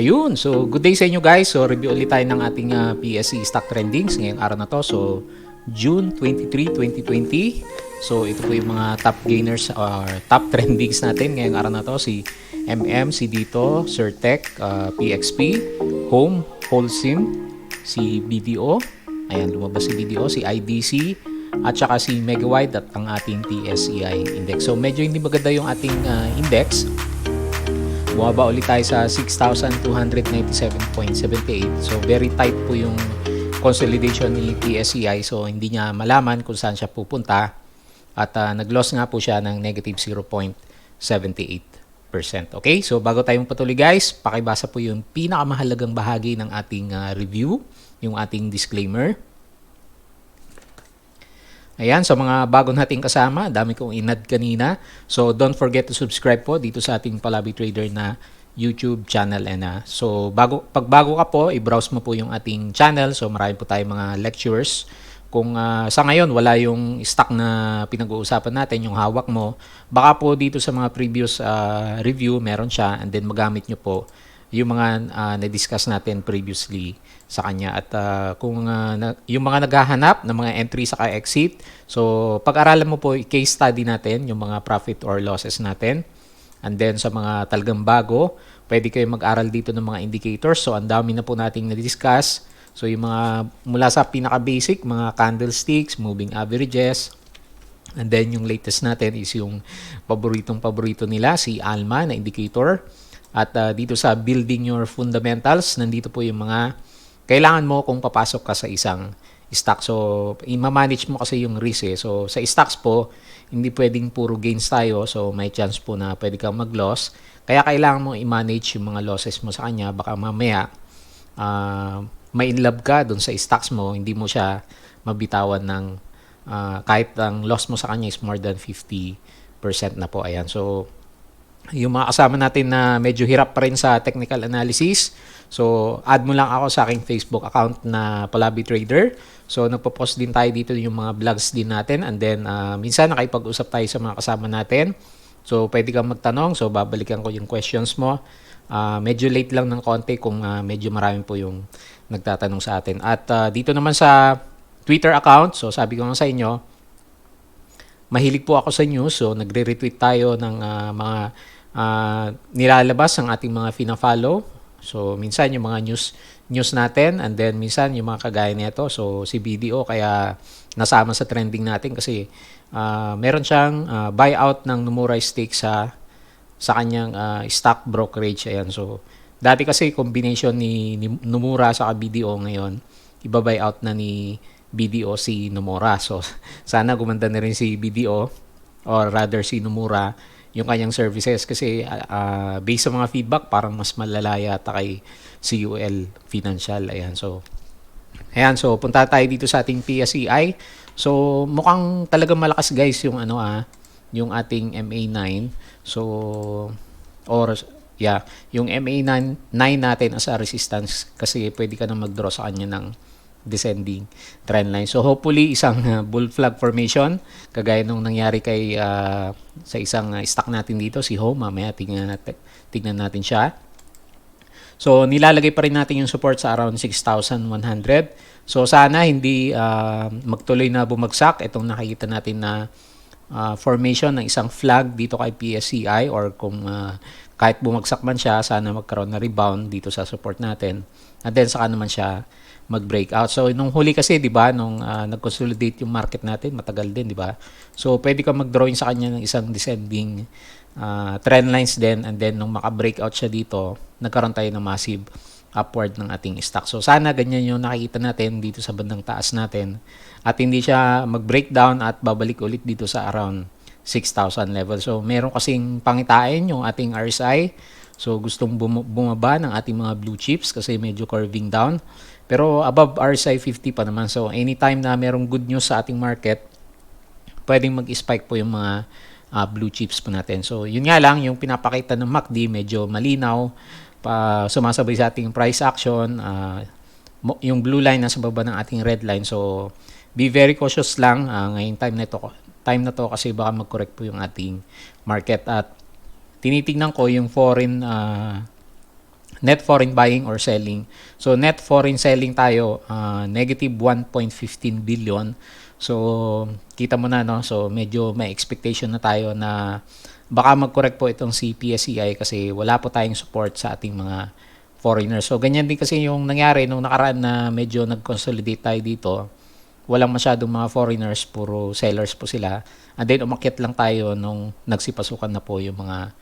Ayun, so good day sa inyo guys. So review ulit tayo ng ating PSE stock trendings ngayong araw na to. So June 23, 2020. So ito po yung mga top gainers or top trendings natin ngayong araw na to. Si si dito, Surtech, PXP, Home, Holcim, si BDO. Ayan, lumabas si BDO, si IDC, at saka si Megawide at ang ating TSEI index. So medyo hindi maganda yung ating index. Bumaba ulit tayo sa 6,297.78. So very tight po yung consolidation ni TSEI. So hindi niya malaman kung saan siya pupunta. At nag-loss nga po siya ng negative 0.78%. Okay, so bago tayong patuloy guys, pakibasa po yung pinakamahalagang bahagi ng ating review, yung ating disclaimer. Ayan, sa mga bago nating kasama, dami kong inad kanina. So, don't forget to subscribe po dito sa ating Palabi Trader na YouTube channel. So, pag bago ka po, i-browse mo po yung ating channel. So, marami po tayong mga lectures. Kung sa ngayon, wala yung stock na pinag-uusapan natin, yung hawak mo, baka po dito sa mga previous review, meron siya. And then, magamit nyo po yung mga na-discuss natin previously sa kanya. At kung yung mga naghahanap ng mga entry sa exit, so pag-aralan mo po case study natin, yung mga profit or losses natin. And then sa mga talagang bago, pwede kayo mag-aral dito ng mga indicators. So ang dami na po nating na-discuss. So yung mga mula sa pinaka-basic, mga candlesticks, moving averages. And then yung latest natin is yung paborito nila, si ALMA na indicator. At dito sa building your fundamentals, nandito po yung mga kailangan mo kung papasok ka sa isang stock. So, i-manage mo kasi yung risk eh. So, sa stocks po, hindi pwedeng puro gains tayo. So, may chance po na pwede kang mag-loss. Kaya kailangan mo i-manage yung mga losses mo sa kanya. Baka mamaya, may in love ka dun sa stocks mo, hindi mo siya mabitawan ng kahit ang loss mo sa kanya is more than 50% na po. Ayan. So, yung mga kasama natin na medyo hirap pa rin sa technical analysis, so add mo lang ako sa aking Facebook account na Palabi Trader. So nagpo-post din tayo dito yung mga vlogs din natin, and then minsan nakipag-usap tayo sa mga kasama natin. So pwede kang magtanong, so babalikan ko yung questions mo. Medyo late lang ng konti kung medyo marami po yung nagtatanong sa atin. At dito naman sa Twitter account, so sabi ko nga sa inyo, mahilig po ako sa news, so nagre-retweet tayo ng mga nilalabas ang ating mga fina-follow. So minsan yung mga news natin, and then minsan yung mga kagaya nito. So si BDO kaya nasama sa trending natin kasi meron siyang buyout ng Nomura stake sa kanyang stock brokerage. Ayan. So dati kasi combination ni Nomura sa BDO, ngayon iba-buyout na ni BDO si Nomura. So sana gumanda na rin si BDO, or rather si Nomura, yung kanyang services, kasi based sa mga feedback parang mas malalaya ata kay CUL Financial. Ayan, so punta tayo dito sa ating PSEI. So mukhang talagang malakas guys yung yung ating MA9. So yung MA9 natin as a resistance, kasi pwede ka na mag-draw sa kanya ng descending trend line. So hopefully isang bull flag formation kagaya nung nangyari kay sa isang stock natin dito, si Home. Mamaya tingnan natin siya. So nilalagay pa rin natin yung support sa around 6,100. So sana hindi magtuloy na bumagsak itong nakikita natin na formation ng isang flag dito kay PSEI, or kung kahit bumagsak man siya, sana magkaroon na rebound dito sa support natin, and then saka naman siya mag-breakout. So nung huli kasi, 'di ba, nung nag-consolidate yung market natin, matagal din, 'di ba? So pwede kang mag-drawing sa kanya ng isang descending trend lines din, and then nung maka-breakout siya dito, nagkaroon tayo ng massive upward ng ating stock. So sana ganyan yung nakikita natin dito sa bandang taas natin, at hindi siya mag-breakdown at babalik ulit dito sa around 6,000 level. So meron kasing pangitain yung ating RSI. So gustong bumaba ng ating mga blue chips kasi medyo curving down. Pero above RSI 50 pa naman. So anytime na merong good news sa ating market, pwedeng mag-spike po yung mga blue chips po natin. So yun nga lang, yung pinapakita ng MACD medyo malinaw, sumasabay sa ating price action. Yung blue line nasa baba ng ating red line. So be very cautious lang ngayong time na to kasi baka mag-correct po yung ating market. At tinitingnan ko yung foreign net foreign buying or selling. So net foreign selling tayo, negative 1.15 billion. So kita mo na, no, so medyo may expectation na tayo na baka mag-correct po itong si PSEI kasi wala po tayong support sa ating mga foreigners. So ganyan din kasi yung nangyari nung nakaraan na medyo nag-consolidate tayo dito. Walang masyadong mga foreigners, puro sellers po sila. And then umakyat lang tayo nung nagsipasukan na po yung mga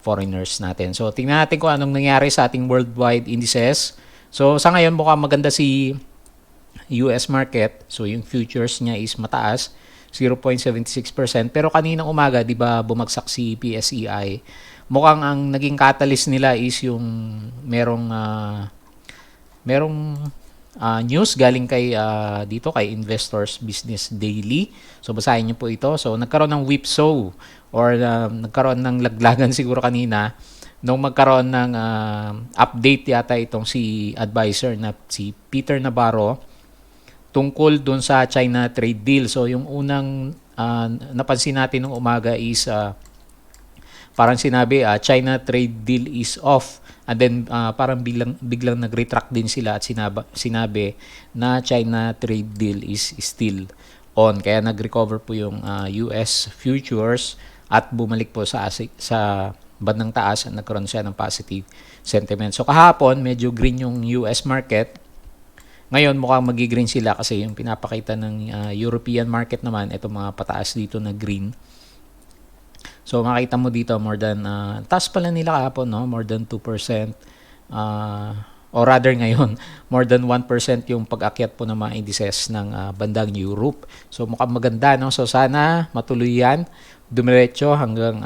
foreigners natin. So tingnan natin kung anong nangyari sa ating worldwide indices. So sa ngayon mukhang maganda si US market. So yung futures niya is mataas, 0.76%. Pero kaninang umaga, 'di ba, bumagsak si PSEI. Mukhang ang naging catalyst nila is yung merong news galing kay dito kay Investors Business Daily. So basahin niyo po ito. So nagkaroon ng whipsaw or nagkaroon ng laglagan siguro kanina nung magkaroon ng update yata itong si advisor na si Peter Navarro tungkol dun sa China trade deal. So yung unang napansin natin nung umaga is parang sinabi China trade deal is off, and then parang biglang nag-retract din sila at sinabi na China trade deal is still on. Kaya nag-recover po yung US futures at bumalik po sa bandang taas at nagkaroon siya ng positive sentiment. So kahapon medyo green yung US market. Ngayon mukhang magi-green sila kasi yung pinapakita ng European market naman, ito mga pataas dito na green. So makita mo dito more than taas pala nila kahapon, no? More than 2%, or rather ngayon more than 1% yung pag-akyat po ng mga indices ng bandang Europe. So mukhang maganda, no? So sana matuloy yan, dumiretso hanggang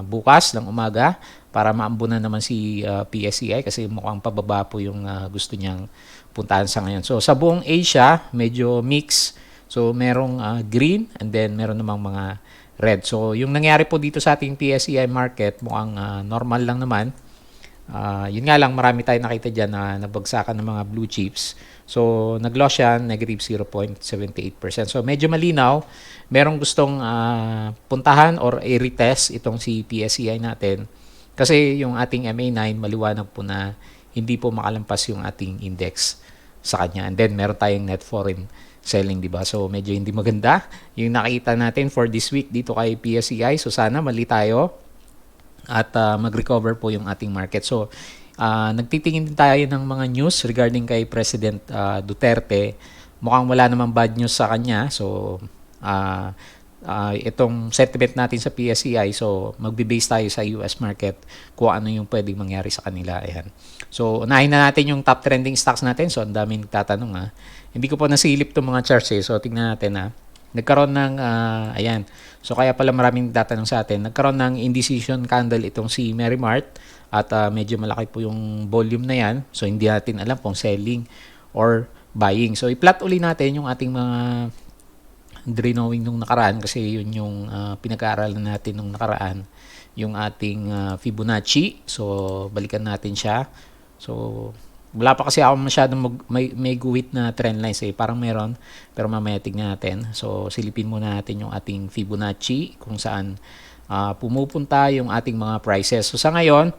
bukas ng umaga para maambunan naman si PSEI kasi mukhang pababa po yung gusto niyang puntahan sa ngayon. So sa buong Asia medyo mix. So merong green and then meron namang mga red. So yung nangyari po dito sa ating PSEI market mukhang normal lang naman. Yun nga lang, marami tayong nakita dyan na nabagsakan ng mga blue chips. So nag-loss yan, negative 0.78%. So medyo malinaw. Merong gustong puntahan or i-retest itong si PSEI natin. Kasi yung ating MA9 maliwanag po na hindi po makalampas yung ating index sa kanya. And then meron tayong net foreign selling, di ba? So medyo hindi maganda yung nakita natin for this week dito kay PSEI. So sana mali tayo at mag-recover po yung ating market. So nagtitingin din tayo ng mga news regarding kay President Duterte. Mukhang wala namang bad news sa kanya. So itong sentiment natin sa PSEI, so magbe-base tayo sa US market kung ano yung pwedeng mangyari sa kanila. Ayan. So unahin na natin yung top trending stocks natin. So ang daming nagtatanong Hindi ko po nasilip itong mga charts So tingnan natin Nagkaroon ng ayan. So kaya pala maraming nagtatanong sa atin. Nagkaroon ng indecision candle itong si Merrimart at medyo malaki po yung volume na yan. So hindi natin alam kung selling or buying. So i-plot uli natin yung ating mga drawing nung nakaraan kasi yun yung pinag-aaralan natin nung nakaraan, yung ating Fibonacci. So balikan natin siya. So wala pa kasi ako masyadong may guhit na trend lines parang meron pero mamaya tignan natin. So silipin muna natin yung ating Fibonacci kung saan pumupunta yung ating mga prices. So sa ngayon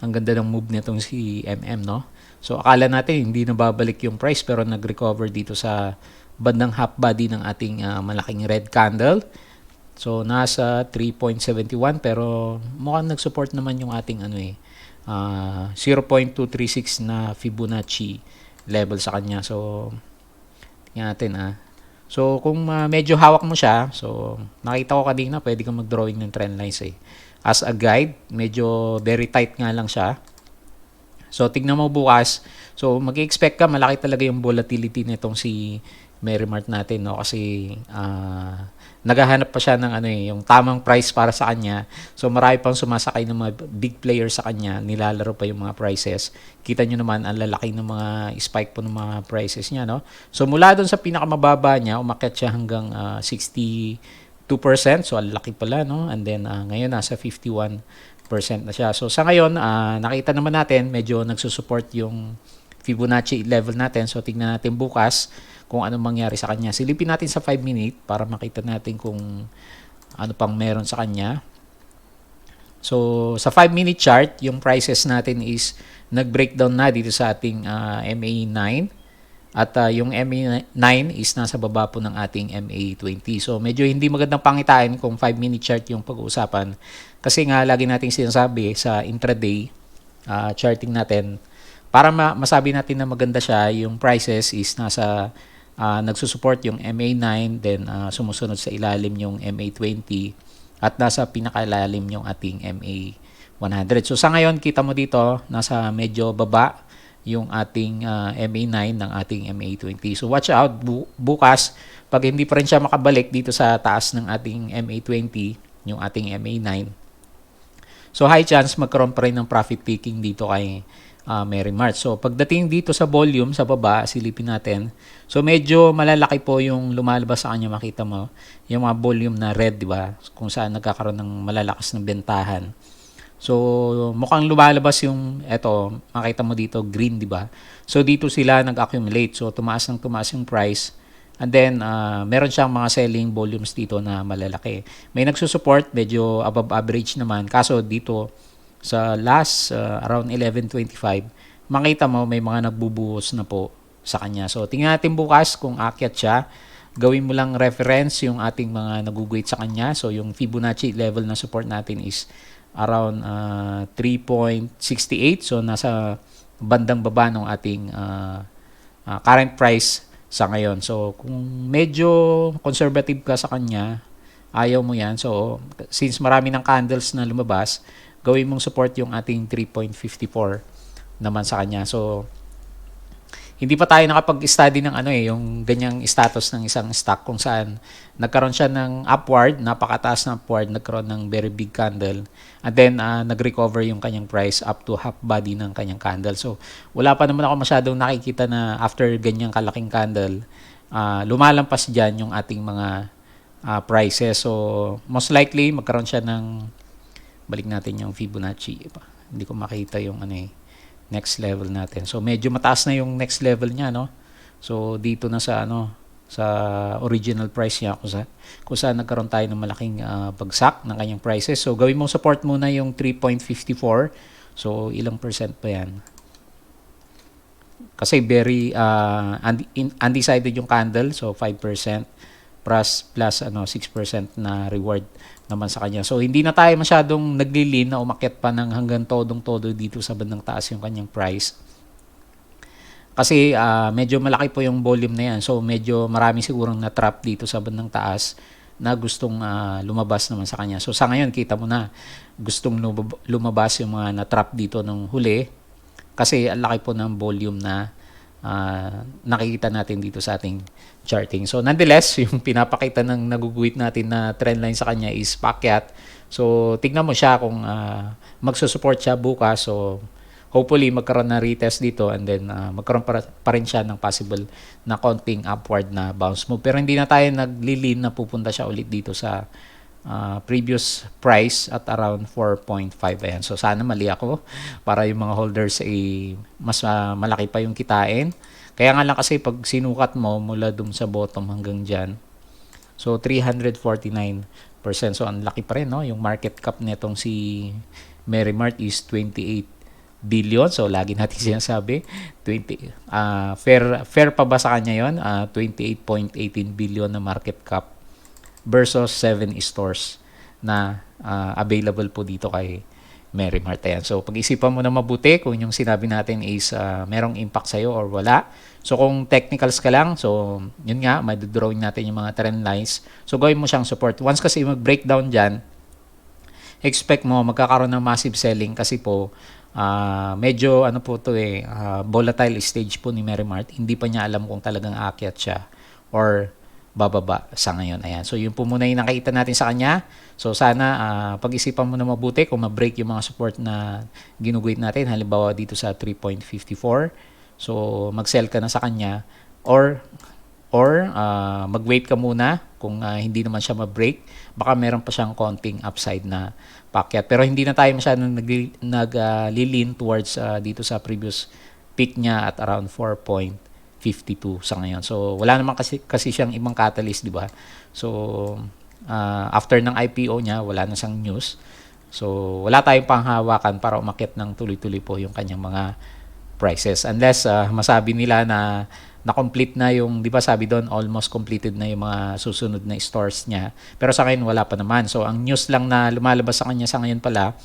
ang ganda ng move nitong si MM, no? So akala natin hindi na babalik yung price pero nag-recover dito sa bandang half body ng ating malaking red candle. So nasa 3.71 pero mukhang nag-support naman yung ating 0.236 na Fibonacci level sa kanya. So tingnan natin So kung medyo hawak mo siya, so nakita ko kanina pwede kang mag-drawing ng trend lines as a guide. Medyo very tight nga lang siya. So tignan mo bukas. So mag-expect ka malaki talaga yung volatility nitong si Merrimart natin, no? Kasi naghahanap pa siya ng yung tamang price para sa kanya. So marami pang sumasakay ng mga big players sa kanya, nilalaro pa yung mga prices. Kita nyo naman ang lalaki ng mga spike po ng mga prices niya, no? So mula doon sa pinakamababa niya, umakyat siya hanggang 62%. So ang laki pala, no? And then ngayon nasa 51% na siya. So sa ngayon, nakita naman natin medyo nagsusupport yung Fibonacci level natin. So tingnan natin bukas kung ano mangyari sa kanya. Silipin natin sa 5 minute para makita natin kung ano pang meron sa kanya. So sa 5-minute chart, yung prices natin is nag-breakdown na dito sa ating MA9 at yung MA9 is nasa baba po ng ating MA20. So medyo hindi magandang pangitain kung 5-minute chart yung pag-uusapan kasi nga lagi nating sinasabi sa intraday charting natin para masabi natin na maganda siya, yung prices is nasa nagsusupport yung MA9, then sumusunod sa ilalim yung MA20 at nasa pinakailalim yung ating MA100. So sa ngayon, kita mo dito, nasa medyo baba yung ating MA9 ng ating MA20. So watch out, bukas, pag hindi pa rin siya makabalik dito sa taas ng ating MA20, yung ating MA9, so high chance magkaroon pa rin ng profit taking dito kay Merrimart. So pagdating dito sa volume sa baba, silipin natin. So medyo malalaki po yung lumalabas sa kanya, makita mo yung mga volume na red, di ba? Kung saan nagkakaroon ng malalakas na bentahan. So mukhang lumalabas yung eto, makita mo dito green, di ba? So dito sila nag-accumulate. So tumaas yung price. And then meron siyang mga selling volumes dito na malalaki. May nagsusupport, medyo above average naman. Kaso dito sa last around 11.25, makita mo may mga nagbubuhos na po sa kanya. So tingnan natin bukas kung aakyat siya. Gawin mo lang reference yung ating mga nag-wait sa kanya. So yung Fibonacci level na support natin is around 3.68. So nasa bandang baba ng ating current price sa ngayon. So kung medyo conservative ka sa kanya, ayaw mo yan. So since marami ng candles na lumabas, gawin mong support yung ating 3.54 naman sa kanya. So hindi pa tayo nakapag-study ng yung ganyang status ng isang stock kung saan nagkaroon siya ng upward, napakataas na upward, nagkaroon ng very big candle, and then nag-recover yung kanyang price up to half body ng kanyang candle. So wala pa naman ako masyadong nakikita na after ganyang kalaking candle, lumalampas dyan yung ating mga prices. So most likely magkaroon siya ng, balik natin yung Fibonacci. Hindi ko makita yung next level natin. So medyo mataas na yung next level niya, no? So dito na sa sa original price niya kung saan nagkaroon tayo ng malaking bagsak ng kanyang prices. So gawin mong support muna yung 3.54. So ilang percent pa yan? Kasi very undecided yung candle, so 5% plus 6% na reward naman sa kanya. So hindi na tayo masyadong naglilin na umakyat pa ng hanggang todong-todo dito sa bandang taas yung kanyang price. Kasi medyo malaki po yung volume na yan. So medyo marami sigurong na-trap dito sa bandang taas na gustong lumabas naman sa kanya. So sa ngayon, kita mo na gustong lumabas yung mga na-trap dito ng huli kasi ang laki po ng volume na nakikita natin dito sa ating charting. So nonetheless, yung pinapakita ng naguguhit natin na trend line sa kanya is paakyat. So tignan mo siya kung magsusupport siya bukas. So hopefully magkaroon na retest dito and then magkaroon pa rin siya ng possible na konting upward na bounce move. Pero hindi na tayo naglilin na pupunta siya ulit dito sa previous price at around 4.5. Ayan. So sana mali ako para yung mga holders ay mas malaki pa yung kitain. Kaya nga lang kasi pag sinukat mo mula dun sa bottom hanggang dyan, so 349%. So ang laki pa rin, no? Yung market cap netong si Merrimart is 28 billion. So lagi natin sinasabi 20 fair pa ba sa kanya yon? 28.18 billion na market cap versus 7 stores na available po dito kay Merrimart. Ayan. So pag-isipan mo na mabuti kung yung sinabi natin is merong impact sa'yo or wala. So kung technicals ka lang, so yun nga, may-drawing natin yung mga trend lines. So gawin mo siyang support. Once kasi mag-breakdown dyan, expect mo magkakaroon ng massive selling kasi po medyo po to volatile stage po ni Merrimart. Hindi pa niya alam kung talagang aakyat siya or bababa sa ngayon. Ayan. So yun po muna yung nakita natin sa kanya. So sana pag-isipan mo na mabuti kung ma-break yung mga support na ginuguhit natin. Halimbawa dito sa 3.54. So mag-sell ka na sa kanya or mag-wait ka muna kung hindi naman siya ma-break. Baka meron pa siyang konting upside na paakyat. Pero hindi na tayo masyadong naglilin towards dito sa previous peak niya at around 4.52 sa ngayon. So wala naman kasi siyang ibang catalyst, di ba? So after ng IPO niya, wala na siyang news. So, wala tayong panghawakan para umakyat ng tuloy-tuloy po yung kanyang mga prices. Unless masabi nila na complete na yung, di ba sabi doon, almost completed na yung mga susunod na stores niya. Pero sa akin, wala pa naman. So, ang news lang na lumalabas sa kanya sa ngayon pala,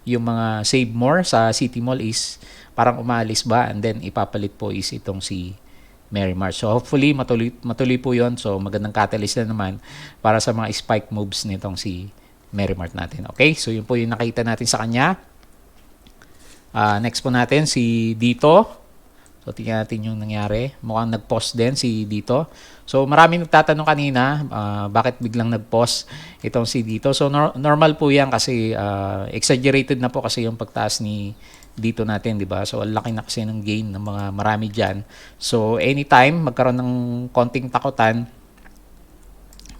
yung mga Save More sa City Mall is parang umaalis ba and then ipapalit po is itong si Mary Mart. So, hopefully, matuloy po yon. So, magandang catalyst na naman para sa mga spike moves nitong si Mary Mart natin. Okay? So, yun po yung nakita natin sa kanya. Next po natin si Dito. So, tingnan natin yung nangyari. Mukhang nag-post din si Dito. So, maraming nagtatanong kanina, bakit biglang nag-post itong si Dito. So, normal po yan kasi exaggerated na po kasi yung pagtaas ni Dito natin, di ba? So, ang laki na kasi ng gain ng mga marami dyan. So, anytime magkaroon ng konting takutan,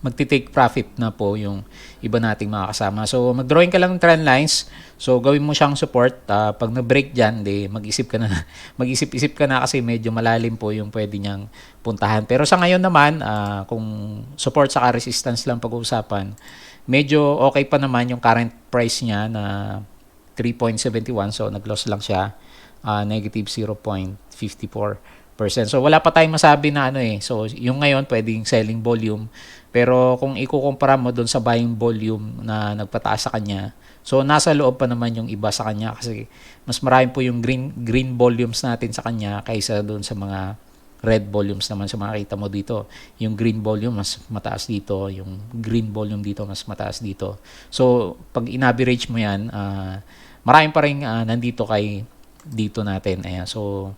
magti-take profit na po yung iba nating mga kasama. So, mag-drawing ka lang ng trend lines. So, gawin mo siyang support. Pag na-break dyan, mag-isip ka na. Mag-isip-isip ka na kasi medyo malalim po yung pwede niyang puntahan. Pero sa ngayon naman, kung support saka resistance lang pag-uusapan, medyo okay pa naman yung current price niya na 3.71. So, nag-loss lang siya. Negative 0.54%. So, wala pa tayong masabi na ano eh. So, yung ngayon, pwedeng selling volume. Pero kung ikukumpara mo doon sa buying volume na nagpataas sa kanya, so nasa loob pa naman yung iba sa kanya kasi mas marami po yung green volumes natin sa kanya kaysa doon sa mga red volumes naman sa makikita mo dito. Yung green volume mas mataas dito, yung green volume dito mas mataas dito. So pag in-average mo yan, marami pa rin nandito kay dito natin. Ayan. So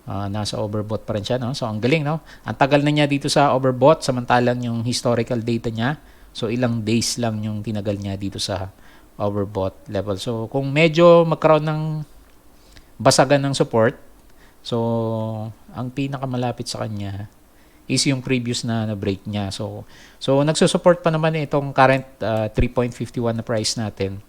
nasa overbought pa rin siya, no? So ang galing, no? Ang tagal na niya dito sa overbought samantalang yung historical data niya, so ilang days lang yung tinagal niya dito sa overbought level. So kung medyo magkaroon ng basagan ng support, so ang pinakamalapit sa kanya is yung previous na break niya. So nagsusupport pa naman itong current 3.51 na price natin.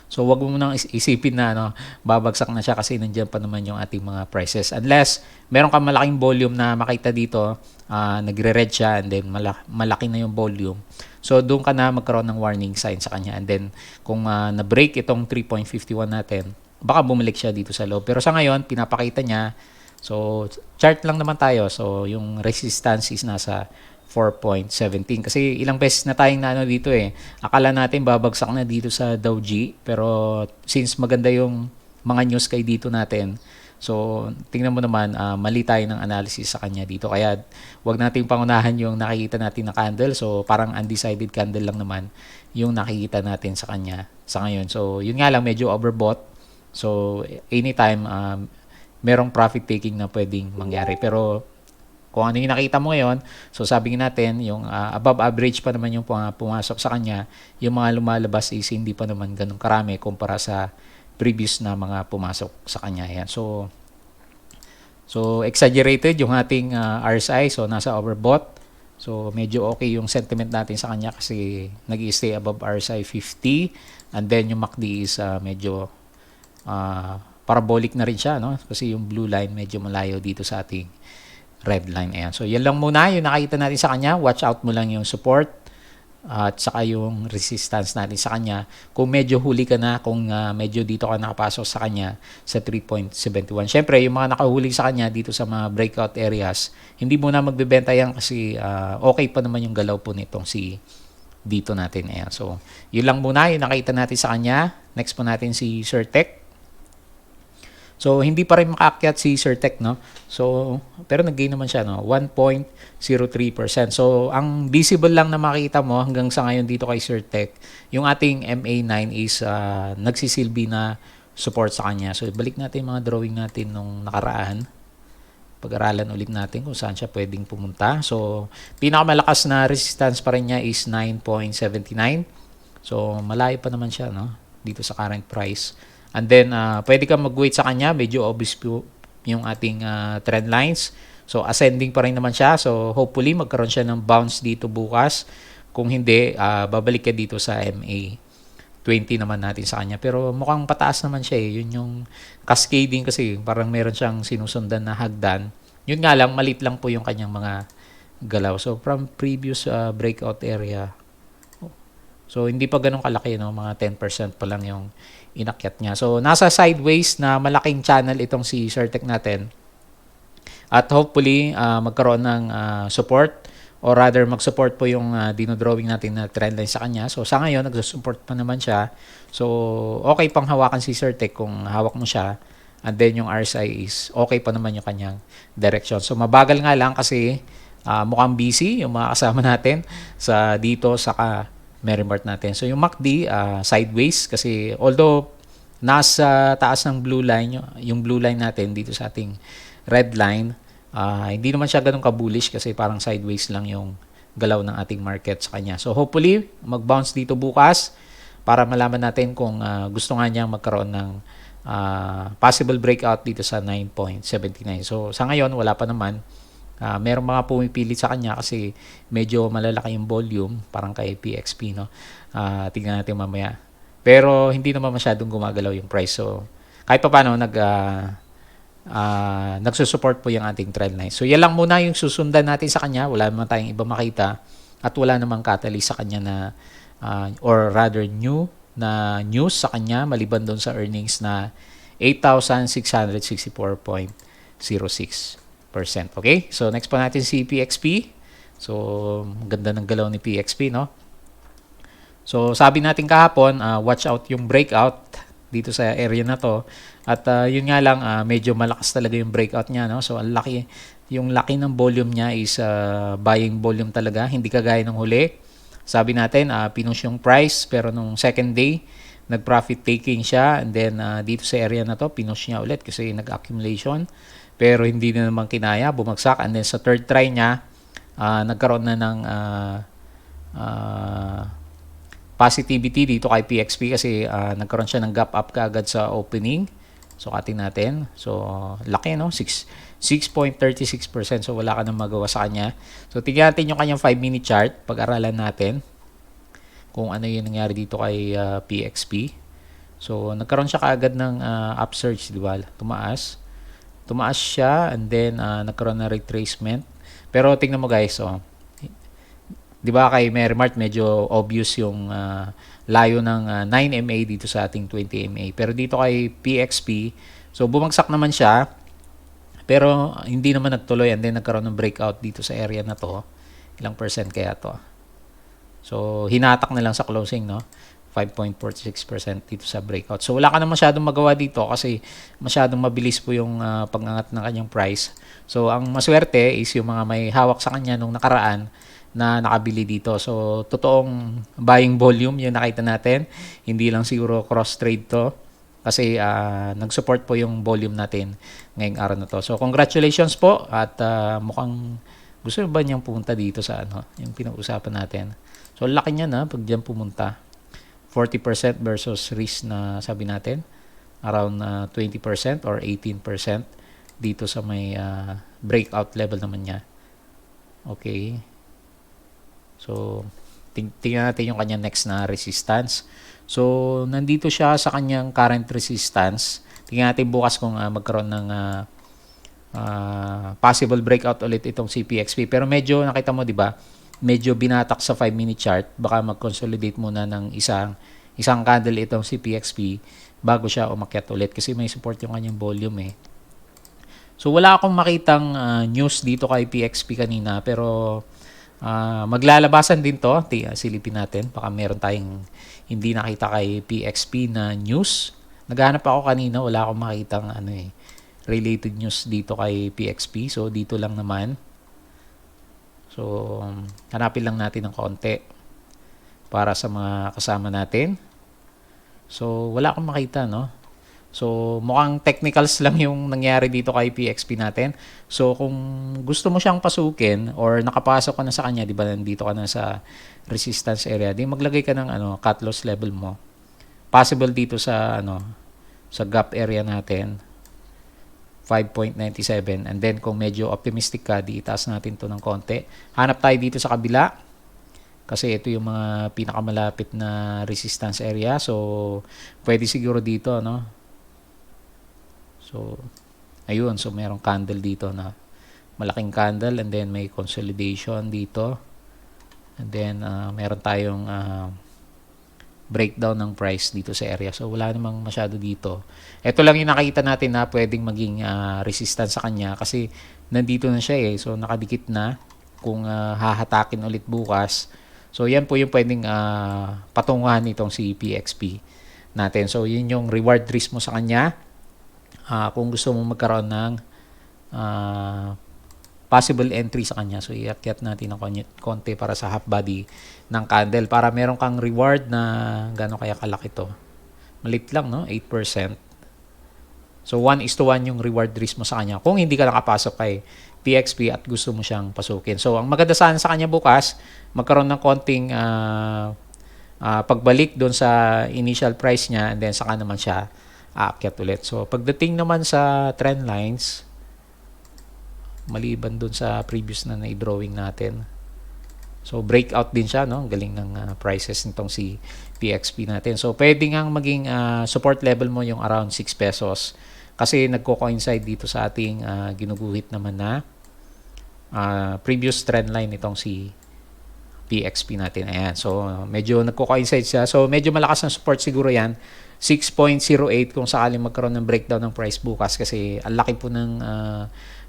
So wag mo nang isipin na babagsak na siya kasi nandiyan pa naman yung ating mga prices. Unless meron kang malaking volume na makita dito, nagre-red siya and then malaki na yung volume. So doon ka na magkaroon ng warning sign sa kanya. And then kung na-break itong 3.51 natin, baka bumalik siya dito sa loob. Pero sa ngayon, pinapakita niya. So chart lang naman tayo. So yung resistance is nasa 4.17 kasi ilang beses na tayong na dito eh. Akala natin babagsak na dito sa Dow G pero since maganda yung mga news kay dito natin, so tingnan mo naman mali tayo ng analysis sa kanya dito kaya wag nating pangunahan yung nakikita natin na candle. So parang undecided candle lang naman yung nakikita natin sa kanya sa ngayon. So yun nga lang medyo overbought. So anytime merong profit taking na pwedeng mangyari pero kung ano yung nakita mo ngayon, so sabi natin, yung above average pa naman yung pumasok sa kanya, yung mga lumalabas is hindi pa naman ganun karami kumpara sa previous na mga pumasok sa kanya. Yan. So exaggerated yung ating RSI, so nasa overbought. So medyo okay yung sentiment natin sa kanya kasi nag-i-stay above RSI 50 and then yung MACD is medyo parabolic na rin siya, no? Kasi yung blue line medyo malayo dito sa ating red line. Ayan. So, yan lang muna yung nakita natin sa kanya. Watch out mo lang yung support at saka yung resistance natin sa kanya. Kung medyo huli ka na, kung medyo dito ka nakapasok sa kanya sa 3.71. Siyempre, yung mga nakahuli sa kanya dito sa mga breakout areas, hindi mo na magbebenta yan kasi okay pa naman yung galaw po nitong si dito natin. Ayan. So, yun lang muna yung nakita natin sa kanya. Next po natin si Certec. So, hindi pa rin makaakyat si Certec, no? So, pero nag-gain naman siya, no? 1.03%. So, ang visible lang na makita mo hanggang sa ngayon dito kay Certec, yung ating MA9 is nagsisilbi na support sa kanya. So, balik natin yung mga drawing natin nung nakaraan. Pag-aralan ulit natin kung saan siya pwedeng pumunta. So, pinakamalakas na resistance pa rin niya is 9.79. So, malayo pa naman siya, no? Dito sa current price. And then, pwede kang mag-wait sa kanya. Medyo obvious po yung ating trend lines. So, ascending pa rin naman siya. So, hopefully, magkaroon siya ng bounce dito bukas. Kung hindi, babalik ka dito sa MA 20 naman natin sa kanya. Pero mukhang pataas naman siya eh. Yun yung cascading kasi. Parang meron siyang sinusundan na hagdan. Yun nga lang, malit lang po yung kanyang mga galaw. So, from previous breakout area, So hindi pa ganun kalaki, no, mga 10% pa lang yung inakyat niya. So nasa sideways na malaking channel itong si Certec natin. At hopefully magkaroon ng support, or rather mag-support po yung dinodrawing natin na trendline sa kanya. So sa ngayon nagsusupport pa naman siya. So okay pang hawakan si Certec kung hawak mo siya. And then yung RSI is okay pa naman yung kanyang direction. So mabagal nga lang kasi mukhang busy yung mga kasama natin sa dito sa Merrimart natin. So yung MACD sideways kasi although nasa taas ng blue line, yung blue line natin dito sa ating red line, hindi naman siya ganun ka-bullish kasi parang sideways lang yung galaw ng ating market sa kanya. So hopefully mag-bounce dito bukas para malaman natin kung gusto nga niyang magkaroon ng possible breakout dito sa 9.79. So sa ngayon wala pa naman. Merong mga pumipilit sa kanya kasi medyo malalaki yung volume, parang kay PXP, no? Tingnan natin mamaya. Pero hindi naman masyadong gumagalaw yung price. So kahit pa paano nagsusupport po yung ating trend line. So yan lang muna yung susundan natin sa kanya. Wala naman tayong iba makita at wala namang catalyst sa kanya na or rather new na news sa kanya maliban doon sa earnings na 8,664.06%. Okay? So next pa natin si PXP. So ganda ng galaw ni PXP, no? So sabi natin kahapon, watch out yung breakout dito sa area na to. At yun nga lang, medyo malakas talaga yung breakout niya, no? So ang laki, yung laki ng volume niya is buying volume talaga, hindi kagaya ng huli. Sabi natin, pinush yung price, pero nung second day, nag-profit taking siya. And then dito sa area na to, pinush niya ulit kasi nag-accumulation. Pero hindi na naman kinaya, bumagsak. And then sa third try niya, nagkaroon na ng positivity dito kay PXP kasi nagkaroon siya ng gap up kaagad sa opening. So atin natin. So laki, no? 6.36%. So wala ka nang magawa sa kanya. So tingnan natin yung kanyang 5-minute chart. Pag-aralan natin kung ano yung nangyari dito kay PXP. So nagkaroon siya kaagad ng upsurge, di ba? Tumaas siya and then nagkaroon ng retracement. Pero tingnan mo guys, di ba kay Merrimart medyo obvious yung layo ng 9 MA dito sa ating 20 MA. Pero dito kay PXP, so bumagsak naman siya pero hindi naman nagtuloy and then nagkaroon ng breakout dito sa area na to. Ilang percent kaya to? So hinatak na lang sa closing, no? 5.46% dito sa breakout. So wala ka na masyadong magawa dito kasi masyadong mabilis po yung pag-angat ng kanyang price. So ang maswerte is yung mga may hawak sa kanya nung nakaraan na nakabili dito. So totoong buying volume yung nakita natin. Hindi lang siguro cross trade to kasi nag-support po yung volume natin ngayong araw na to. So congratulations po at mukhang gusto ba niyang pumunta dito sa yung pinag-usapan natin. So laki niya na pag diyan pumunta. 40% versus risk na sabi natin around 20% or 18% dito sa may breakout level naman niya. Okay. So tingnan natin yung kanya next na resistance. So nandito siya sa kanyang current resistance. Tingnan natin bukas kung magkaroon ng possible breakout ulit itong CPXP. Pero medyo nakita mo, di ba? Medyo binatak sa 5-minute chart. Baka mag-consolidate muna ng isang candle itong CPXP bago siya umakyat ulit kasi may support yung kanyang volume eh. So wala akong makitang news dito kay PXP kanina pero maglalabasan din to. Silipin natin. Baka meron tayong hindi nakita kay PXP na news. Naghanap ako kanina. Wala akong makitang related news dito kay PXP. So dito lang naman. So, hanapin lang natin ng konti para sa mga kasama natin. So, wala akong makita, no? So, mukhang technicals lang yung nangyari dito kay PXP natin. So, kung gusto mo siyang pasukin or nakapasok ka na sa kanya, di ba, nandito ka na sa resistance area, di maglagay ka ng cut loss level mo. Possible dito sa sa gap area natin. 5.97 and then kung medyo optimistic ka, di itaas natin to ng konti. Hanap tayo dito sa kabila kasi ito yung mga pinakamalapit na resistance area. So pwede siguro dito, no? So ayun, so merong candle dito na malaking candle and then may consolidation dito. And then meron tayong breakdown ng price dito sa area. So wala namang masyado dito. Ito lang yung nakita natin na pwedeng maging resistance sa kanya kasi nandito na siya eh. So nakadikit na kung hahatakin ulit bukas. So yan po yung pwedeng patunguhan nitong si PXP natin. So yun yung reward risk mo sa kanya. Kung gusto mo magkaroon ng possible entry sa kanya. So iakyat natin ng konti para sa half body ng candle para meron kang reward na gano'n kaya kalaki to. Malit lang, no? 8%. So 1:1 yung reward risk mo sa kanya kung hindi ka nakapasok kay PXP at gusto mo siyang pasukin. So ang maganda sana sa kanya bukas, magkaroon ng konting pagbalik doon sa initial price niya and then saka naman siya aakyat ulit. So pagdating naman sa trend lines, maliban doon sa previous na na-drawing natin. So breakout din siya, no? Galing ng prices nitong si PXP natin. So pwede ngang maging support level mo yung around 6 pesos kasi nagko-coincide dito sa ating ginuguhit naman na previous trend line nitong si PXP natin. Ayan. So medyo nagko-coincide siya. So medyo malakas ang support siguro yan. 6.08 kung sakaling magkaroon ng breakdown ng price bukas kasi ang laki po ng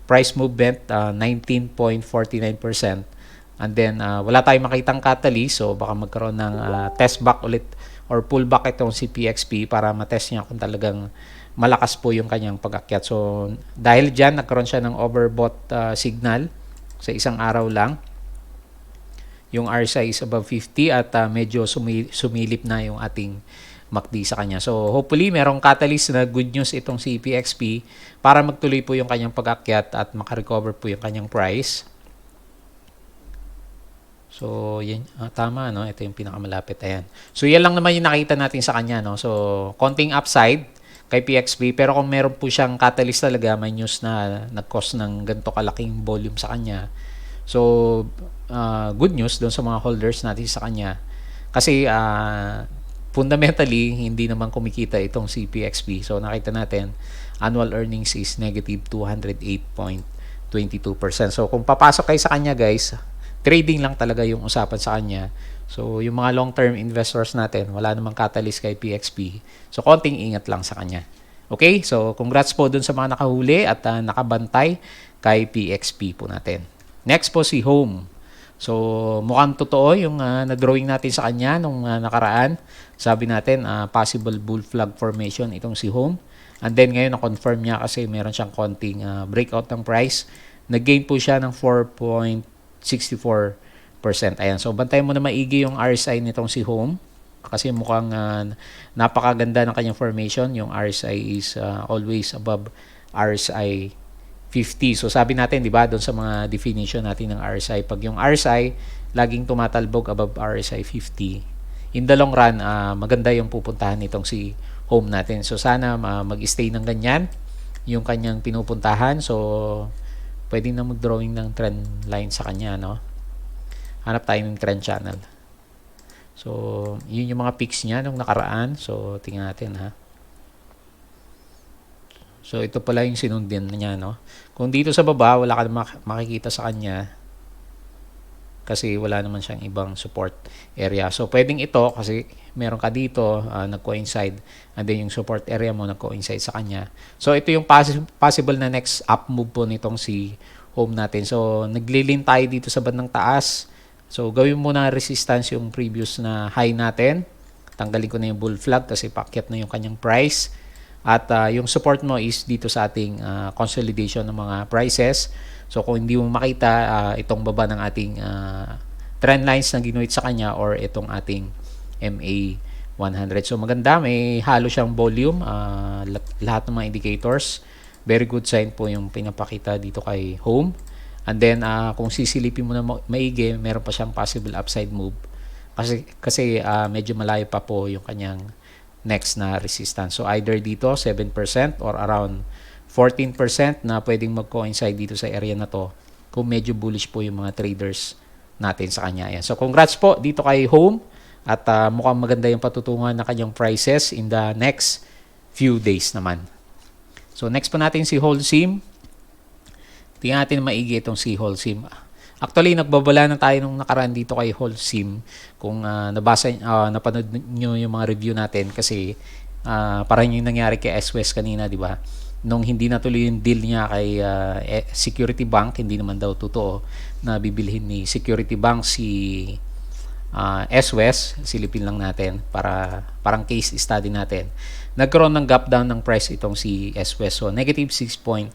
price movement, 19.49%. And then, wala tayong makitang catalyst. So, baka magkaroon ng test back ulit or pullback itong si PXP para matest niya kung talagang malakas po yung kanyang pag-akyat. So, dahil dyan, nagkaroon siya ng overbought signal sa isang araw lang. Yung RSI is above 50 at medyo sumilip na yung ating MACD sa kanya. So, hopefully, merong catalyst na good news itong si PXP para magtuloy po yung kanyang pag-akyat at makarecover po yung kanyang price. So, yan, tama, no? Ito yung pinakamalapit. Ayan. So, yan lang naman yung nakita natin sa kanya, no? So, konting upside kay PXP. Pero kung meron po siyang catalyst talaga, may news na nag-cause ng ganito kalaking volume sa kanya. So, good news doon sa mga holders natin sa kanya. Kasi, fundamentally, hindi naman kumikita itong si PXP. So, nakita natin, annual earnings is negative 208.22%. So, kung papasok kayo sa kanya, guys, trading lang talaga yung usapan sa kanya. So, yung mga long-term investors natin, wala namang catalyst kay PXP. So, konting ingat lang sa kanya. Okay? So, congrats po dun sa mga nakahuli at nakabantay kay PXP po natin. Next po si Home. So, mukhang totoo yung na-drawing natin sa kanya nung nakaraan. Sabi natin, possible bull flag formation itong si Home. And then ngayon, na-confirm niya kasi meron siyang konting breakout ng price. Nag-gain po siya ng 4.64%. Ayan. So, bantayan mo na maigi yung RSI nitong si Home. Kasi mukhang napakaganda ng kanyang formation. Yung RSI is always above RSI 50. So sabi natin, di ba, doon sa mga definition natin ng RSI, pag yung RSI laging tumatalbog above RSI 50, in the long run, maganda yung pupuntahan nitong si Home natin. So sana mag-stay ng ganyan yung kanyang pinupuntahan. So pwede na mag-drawing ng trend line sa kanya, no? Hanap tayo ng trend channel. So yun yung mga picks niya nung nakaraan. So tingnan natin, ha. So, ito pala yung sinundin niya, no? Kung dito sa baba, wala ka makikita sa kanya kasi wala naman siyang ibang support area. So, pwedeng ito kasi meron ka dito, nag-coincide, and then yung support area mo nag-coincide sa kanya. So, ito yung possible na next up move po nitong si Home natin. So, naglilin tayo dito sa bandang taas. So, gawin mo na resistance yung previous na high natin. Tanggalin ko na yung bull flag kasi paakyat na yung kanyang price. At yung support mo is dito sa ating consolidation ng mga prices. So kung hindi mo makita itong baba ng ating trend lines na ginuhit sa kanya or itong ating MA 100. So maganda, may halo siyang volume, lahat ng mga indicators. Very good sign po yung pinapakita dito kay Home. And then kung sisilipin mo na maigi, meron pa siyang possible upside move. Kasi medyo malayo pa po yung kanyang next na resistance. So either dito 7% or around 14% na pwedeng mag-coincide dito sa area na to kung medyo bullish po yung mga traders natin sa kanya. Ayan. So congrats po dito kay Home at mukhang maganda yung patutungan ng kanyang prices in the next few days naman. So next po natin si Holcim. Tingnan natin maigi itong si Holcim. Actually, nagbabala na tayo nung nakaraan dito kay Holcim. Kung napanood nyo yung mga review natin kasi parang yung nangyari kay S-West kanina, di ba? Nung hindi natuloy yung deal niya kay Security Bank, hindi naman daw totoo na bibilhin ni Security Bank si S-West, silipin lang natin para parang case study natin. Nagkaroon ng gap down ng price itong si S-West. So, negative 6.6%.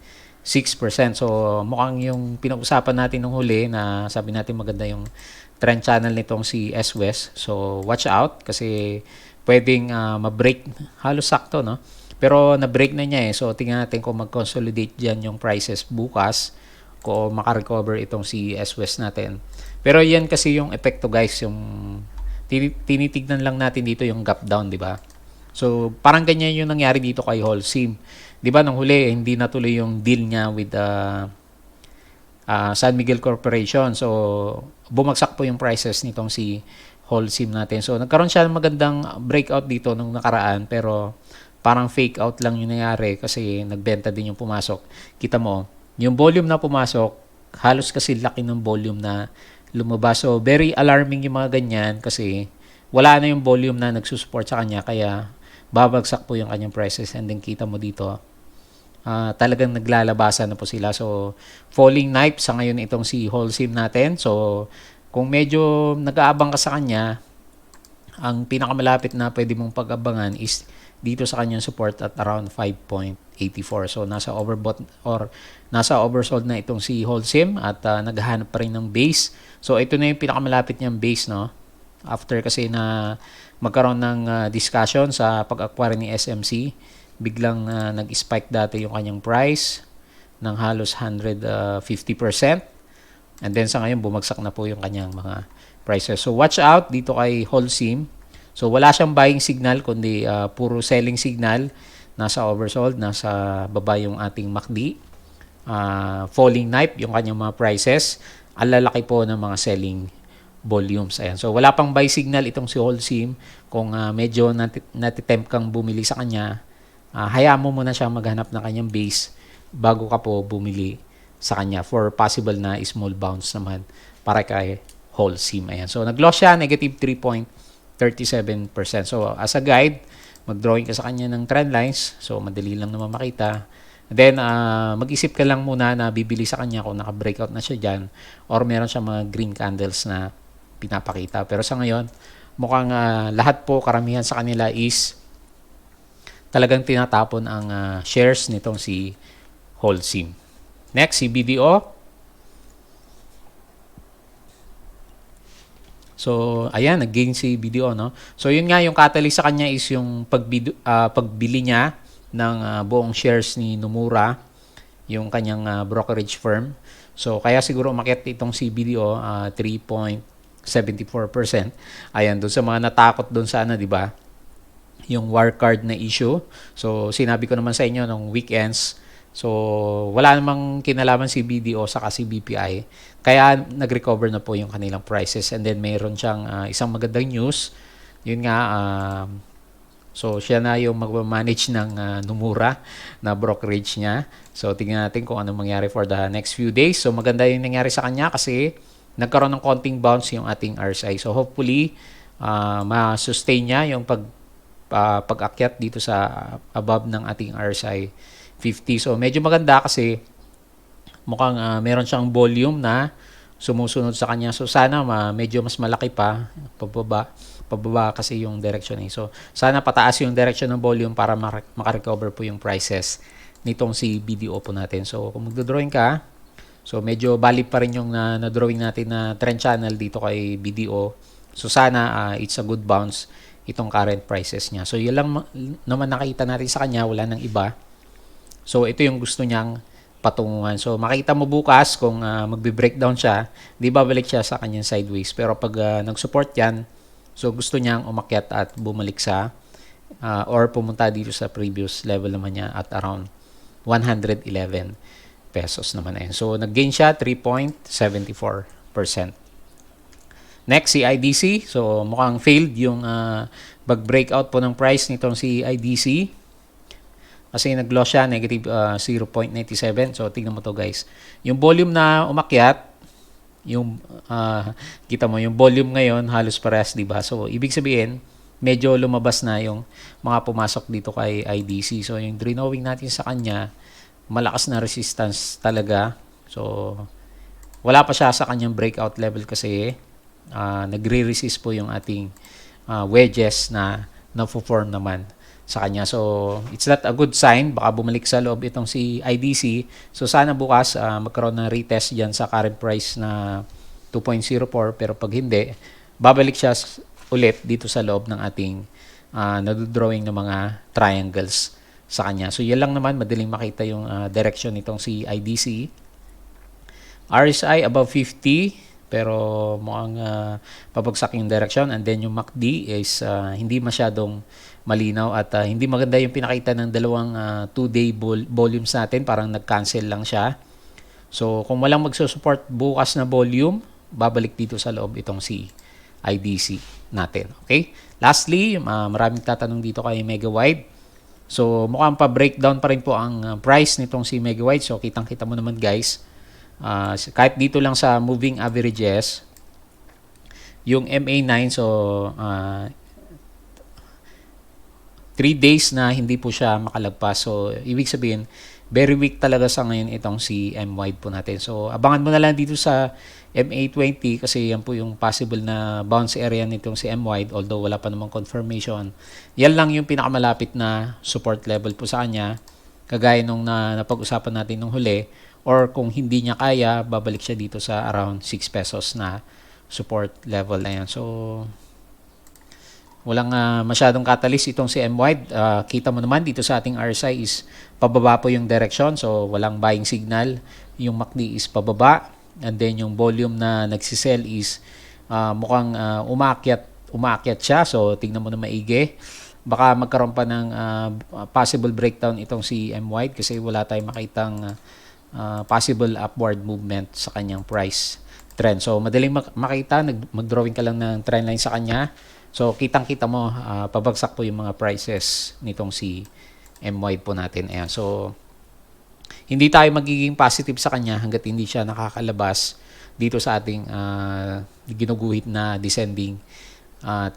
So, mukhang yung pinag-usapan natin nung huli na sabi natin maganda yung trend channel nitong si S-West. So, watch out kasi pwedeng ma-break. Halos sakto, no? Pero na-break na niya eh. So, tingnan natin kung mag-consolidate dyan yung prices bukas kung makarecover itong si S-West natin. Pero yan kasi yung epekto guys, yung tinitignan lang natin dito yung gap down, di ba? So, parang ganyan yung nangyari dito kay Holcim. Di ba, nung huli, hindi natuloy yung deal niya with San Miguel Corporation. So, bumagsak po yung prices nitong si Holcim natin. So, nagkaroon siya ng magandang breakout dito nung nakaraan, pero parang fake out lang yung nangyari kasi nagbenta din yung pumasok. Kita mo, yung volume na pumasok, halos kasi laki ng volume na lumabas. So, very alarming yung mga ganyan kasi wala na yung volume na nagsusupport sa kanya kaya babagsak po yung kanyang prices and then kita mo dito talagang naglalabasan na po sila. So, falling knife sa ngayon itong si Holcim natin. So, kung medyo nag-aabang ka sa kanya, ang pinakamalapit na pwede mong pag-abangan is dito sa kanyang support at around 5.84. So, nasa overbought or nasa oversold na itong si Holcim at naghahanap pa rin ng base. So, ito na yung pinakamalapit niyang base, no? After kasi na magkaroon ng discussion sa pag-acquire ni SMC, biglang nag-spike dati yung kanyang price ng halos 150%. And then sa ngayon, bumagsak na po yung kanyang mga prices. So, watch out dito kay Holcim. So, wala siyang buying signal, kundi puro selling signal. Nasa oversold, nasa baba yung ating MACD. Falling knife, yung kanyang mga prices. Ang lalaki po ng mga selling volumes. Ayan. So, wala pang buy signal itong si Holcim. Kung medyo natitempt kang bumili sa kanya, hayaan mo muna siya maghanap ng kanyang base bago ka po bumili sa kanya for possible na small bounce naman para kay Holcim. Ayan. So, nag-loss siya, negative 3.37%. So, as a guide, mag-drawing ka sa kanya ng trend lines. So, madali lang naman makita. Then, mag-isip ka lang muna na bibili sa kanya kung naka-breakout na siya dyan or meron siya mga green candles na pinapakita. Pero sa ngayon, mukhang lahat po, karamihan sa kanila is talagang tinatapon ang shares nitong si Holcim. Next, si BDO. So, ayan, nag-gain si BDO, no? So, yun nga, yung catalyst sa kanya is yung pagbili niya ng buong shares ni Nomura, yung kanyang brokerage firm. So, kaya siguro umakyat itong si BDO 3.74%. Ayan, doon sa mga natakot doon sa di ba? Yung Wirecard na issue. So, sinabi ko naman sa inyo nung weekends. So, wala namang kinalaman si BDO sa si BPI. Kaya nag-recover na po yung kanilang prices. And then, mayroon siyang isang magandang news. Yun nga, so, siya na yung mag-manage ng Nomura na brokerage niya. So, tingnan natin kung ano mangyari for the next few days. So, maganda yung nangyari sa kanya kasi nagkaroon ng konting bounce yung ating RSI. So, hopefully, ma-sustain niya yung pag-akyat dito sa above ng ating RSI 50. So, medyo maganda kasi mukhang meron siyang volume na sumusunod sa kanya. So, sana medyo mas malaki pa, pababa kasi yung direction. So, sana pataas yung direction ng volume para makarecover po yung prices nitong si BDO po natin. So, kung magdodrawing ka, so medyo valid pa rin yung na-drawing natin na trend channel dito kay BDO. So, sana it's a good bounce itong current prices niya. So, yun lang naman nakita natin sa kanya, wala nang iba. So, ito yung gusto niyang patunguhan. So, makita mo bukas kung magbe-breakdown siya, di ba balik siya sa kanyang sideways. Pero pag nag-support yan, so gusto niyang umakyat at bumalik sa or pumunta dito sa previous level naman niya at around 111 pesos naman. So, nag-gain siya 3.74%. Next, si IDC. So, mukhang failed yung mag-breakout po ng price nitong si IDC. Kasi nag-loss siya, negative 0.97. So, tingnan mo to guys. Yung volume na umakyat, Yung kita mo yung volume ngayon halos parehas, 'di ba? So ibig sabihin medyo lumabas na yung mga pumasok dito kay IDC. So yung drawing natin sa kanya, malakas na resistance talaga. So wala pa siya sa kanyang breakout level kasi nagre-resist po yung ating wedges na na-form naman sa kanya. So it's not a good sign. Baka bumalik sa loob itong si IDC. So sana bukas magkaroon ng retest dyan sa current price na 2.04, pero pag hindi, babalik siya ulit dito sa loob ng ating nadodrawing ng mga triangles sa kanya. So yan lang naman, madaling makita yung direction nitong si IDC. RSI above 50, pero mukhang pabagsak yung direction. And then yung MACD is hindi masyadong malinaw at hindi maganda yung pinakita ng dalawang 2-day volumes natin, parang nag-cancel lang siya. So kung walang magsusupport bukas na volume, babalik dito sa loob itong si IDC natin. Okay? Lastly, maraming tatanong dito kay Megawide. So mukhang pa-breakdown pa rin po ang price nitong si Megawide. So kitang-kita mo naman guys, kahit dito lang sa moving averages, yung MA9, so 3 days na hindi po siya makalagpas. So ibig sabihin, very weak talaga sa ngayon itong si M-Wide po natin. So abangan mo na lang dito sa MA20 kasi yan po yung possible na bounce area nitong si M-Wide, although wala pa namang confirmation. Yan lang yung pinakamalapit na support level po sa kanya, kagaya nung napag-usapan natin nung huli. Or kung hindi niya kaya, babalik siya dito sa around 6 pesos na support level na yan. So walang masyadong catalyst itong si M-Wide. Kita mo naman dito sa ating RSI is pababa po yung direction. So walang buying signal. Yung MACD is pababa. And then yung volume na nagsisell is mukhang umaakyat siya. So tingnan mo na maigi. Baka magkaroon pa ng possible breakdown itong si M-Wide kasi wala tayong makitang possible upward movement sa kanyang price trend. So madaling makita, mag-drawing ka lang ng trend line sa kanya. So kitang-kita mo pabagsak po yung mga prices nitong si M-Wide po natin. Ayan. So hindi tayo magiging positive sa kanya hangga't hindi siya nakakalabas dito sa ating ginuguhit na descending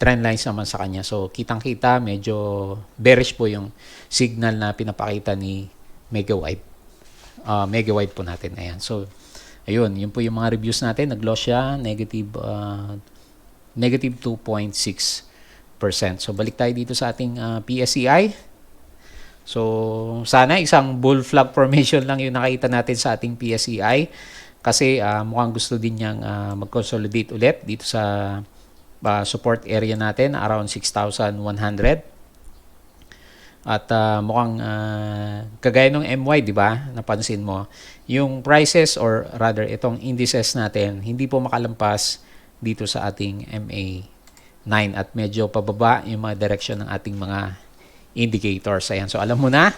trend lines naman sa kanya. So kitang-kita medyo bearish po yung signal na pinapakita ni Megawide. Megawide po natin. Ayan. So ayun, yun po yung mga reviews natin. Nag-loss siya, negative 2.6%. So balik tayo dito sa ating PSEI. So sana isang bull flag formation lang yung nakita natin sa ating PSEI kasi mukhang gusto din niyang mag-consolidate ulit dito sa support area natin around 6,100. At mukhang kagaya ng MY, di ba? Napansin mo, yung prices or rather itong indices natin hindi po makalampas dito sa ating MA9 at medyo pababa yung mga direction ng ating mga indicators. Ayan. So alam mo na,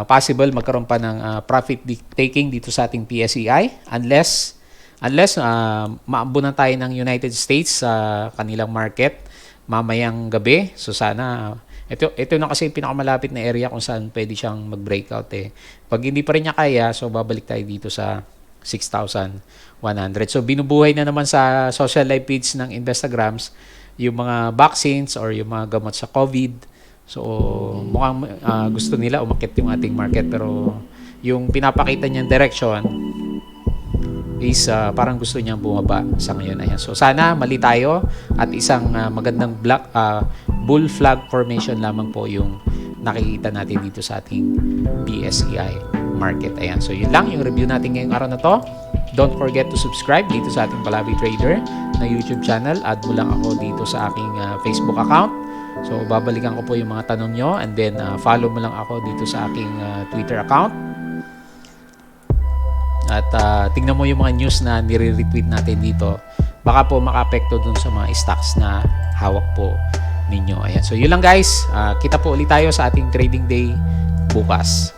possible magkaroon pa ng profit taking dito sa ating PSEI unless maambunan tayo ng United States sa kanilang market mamayang gabi. So sana ito na kasi pinakamalapit na area kung saan pwede siyang mag-breakout eh. Pag hindi pa rin niya kaya, so babalik tayo dito sa 6,100. So binubuhay na naman sa social life feeds ng Instagrams yung mga vaccines or yung mga gamot sa COVID. So mukhang gusto nila umakyat yung ating market, pero yung pinapakita niyang direction is parang gusto niyang bumaba sa ngayon. Ayan. So sana mali tayo at isang magandang bull flag formation lamang po yung nakikita natin dito sa ating PSEI market. Ayan. So yun lang yung review natin ngayong araw na to. Don't forget to subscribe dito sa ating Palabi Trader na YouTube channel. Add mo lang ako dito sa aking Facebook account. So babalikan ko po yung mga tanong nyo, and then follow mo lang ako dito sa aking Twitter account. At tingnan mo yung mga news na nire-retweet natin dito. Baka po maka-apekto dun sa mga stocks na hawak po ninyo. Ayan. So yun lang guys. Kita po ulit tayo sa ating trading day bukas.